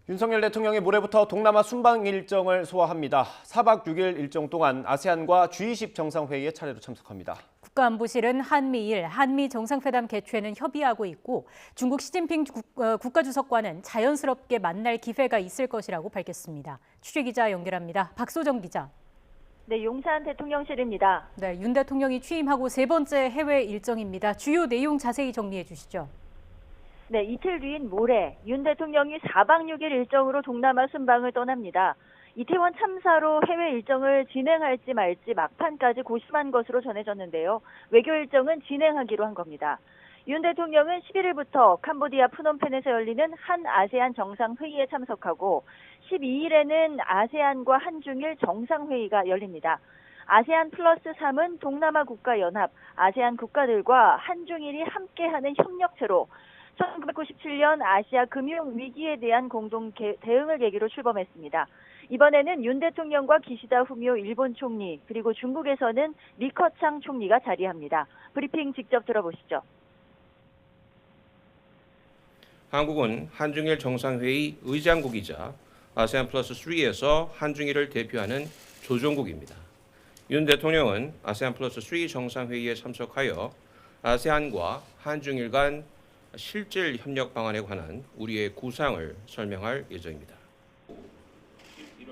윤석열 대통령이 모레부터 동남아 순방 일정을 소화합니다. 4박 6일 일정 동안 아세안과 G20 정상회의에 차례로 참석합니다. 국가안보실은 한미일, 한미 정상회담 개최는 협의하고 있고 중국 시진핑 국가주석과는 자연스럽게 만날 기회가 있을 것이라고 밝혔습니다. 취재기자 연결합니다. 박소정 기자. 네, 용산 대통령실입니다. 네, 윤 대통령이 취임하고 세 번째 해외 일정입니다. 주요 내용 자세히 정리해 주시죠. 네, 이틀 뒤인 모레 윤 대통령이 4박 6일 일정으로 동남아 순방을 떠납니다. 이태원 참사로 해외 일정을 진행할지 말지 막판까지 고심한 것으로 전해졌는데요. 외교 일정은 진행하기로 한 겁니다. 윤 대통령은 11일부터 캄보디아 프놈펜에서 열리는 한 아세안 정상회의에 참석하고 12일에는 아세안과 한중일 정상회의가 열립니다. 아세안 플러스 3은 동남아 국가연합, 아세안 국가들과 한중일이 함께하는 협력체로 1997년 아시아 금융 위기에 대한 공동 대응을 계기로 출범했습니다. 이번에는 윤 대통령과 기시다 후미오 일본 총리, 그리고 중국에서는 리커창 총리가 자리합니다. 브리핑 직접 들어보시죠. 한국은 한중일 정상회의 의장국이자 아세안 플러스 3에서 한중일을 대표하는 조정국입니다. 윤 대통령은 아세안 플러스 3 정상회의에 참석하여 아세안과 한중일 간 실질 협력 방안에 관한 우리의 구상을 설명할 예정입니다.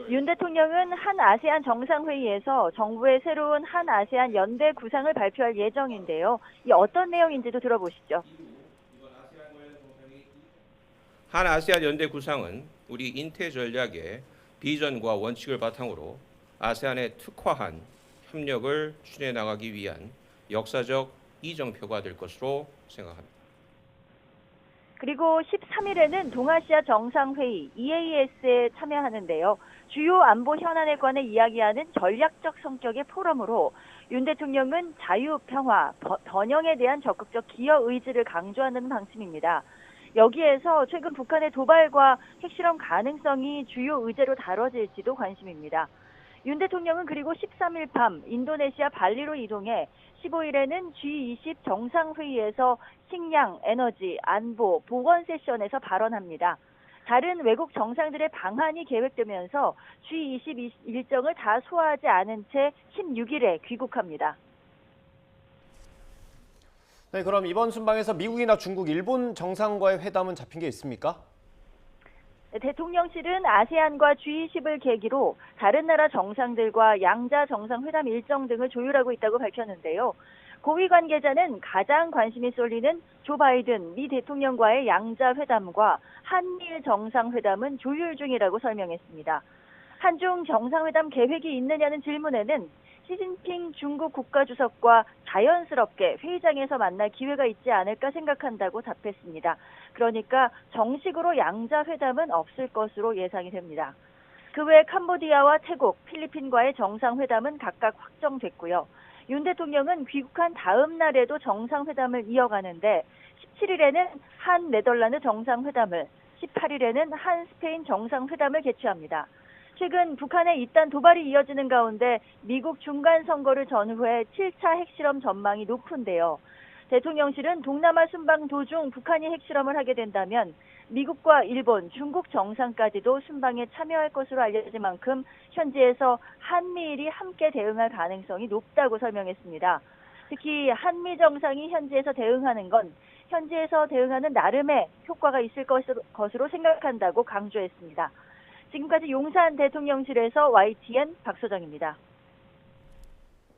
윤 대통령은 한 아세안 정상회의에서 정부의 새로운 한 아세안 연대 구상을 발표할 예정인데요. 이 어떤 내용인지도 들어보시죠. 한 아세안 연대 구상은 우리 인태 전략의 비전과 원칙을 바탕으로 아세안에 특화한 협력을 추진해 나가기 위한 역사적 이정표가 될 것으로 생각합니다. 그리고 13일에는 동아시아 정상회의 EAS에 참여하는데요. 주요 안보 현안에 관해 이야기하는 전략적 성격의 포럼으로 윤 대통령은 자유, 평화, 번영에 대한 적극적 기여 의지를 강조하는 방침입니다. 여기에서 최근 북한의 도발과 핵실험 가능성이 주요 의제로 다뤄질지도 관심입니다. 윤 대통령은 그리고 13일 밤 인도네시아 발리로 이동해 15일에는 G20 정상회의에서 식량, 에너지, 안보, 보건 세션에서 발언합니다. 다른 외국 정상들의 방한이 계획되면서 G20 일정을 다 소화하지 않은 채 16일에 귀국합니다. 네, 그럼 이번 순방에서 미국이나 중국, 일본 정상과의 회담은 잡힌 게 있습니까? 대통령실은 아세안과 G20을 계기로 다른 나라 정상들과 양자 정상회담 일정 등을 조율하고 있다고 밝혔는데요. 고위 관계자는 가장 관심이 쏠리는 조 바이든 미 대통령과의 양자 회담과 한미일 정상회담은 조율 중이라고 설명했습니다. 한중 정상회담 계획이 있느냐는 질문에는 시진핑 중국 국가주석과 자연스럽게 회의장에서 만날 기회가 있지 않을까 생각한다고 답했습니다. 그러니까 정식으로 양자 회담은 없을 것으로 예상이 됩니다. 그 외 캄보디아와 태국, 필리핀과의 정상회담은 각각 확정됐고요. 윤 대통령은 귀국한 다음 날에도 정상회담을 이어가는데 17일에는 한 네덜란드 정상회담을, 18일에는 한 스페인 정상회담을 개최합니다. 최근 북한의 잇단 도발이 이어지는 가운데 미국 중간선거를 전후해 7차 핵실험 전망이 높은데요. 대통령실은 동남아 순방 도중 북한이 핵실험을 하게 된다면 미국과 일본, 중국 정상까지도 순방에 참여할 것으로 알려진 만큼 현지에서 한미일이 함께 대응할 가능성이 높다고 설명했습니다. 특히 한미 정상이 현지에서 대응하는 건 현지에서 대응하는 나름의 효과가 있을 것으로 생각한다고 강조했습니다. 지금까지 용산 대통령실에서 YTN 박소정입니다.